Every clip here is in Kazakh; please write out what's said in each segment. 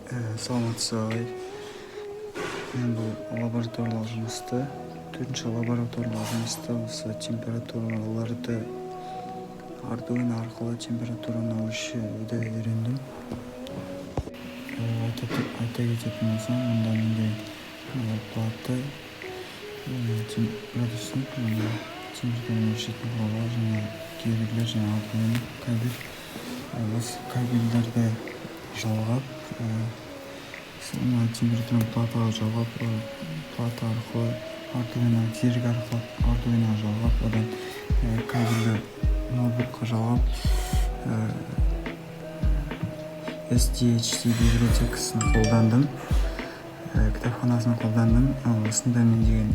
Саламатсызбы. Мен бұл лабораториялық жұмысты, төртінші лабораториялық жұмысты осы температураларды Arduino арқылы температураны өлшеуді үйрендім. Айта кететін болсам, мұнда менде плата градустың температураны өлшейтін құралдар және кабельдер және Arduino кабель. Осы кабельдерді жалғап, температураны платаға жалғап, плата арқылы Arduino серік арқылы Arduino жалғап, одан кабельді ноутбукқа жалғап, SDHC библиотекасын қолдандым, кітапханасын қолдандым. Осында мен деген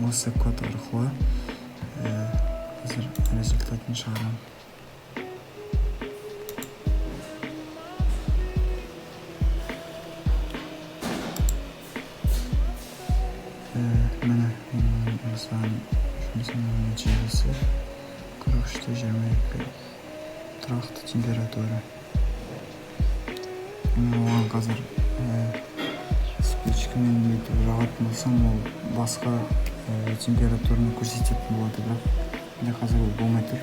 осы код арқылы қазір результатын шығарамын. Міне осыған жұмысымның нәтижесі 43-22 тұрақты температура. Оған қазір спичкамен етіп жағатын болсам, ол басқа температураны көрсететін болады, бірақ қазір ол болмай тұр.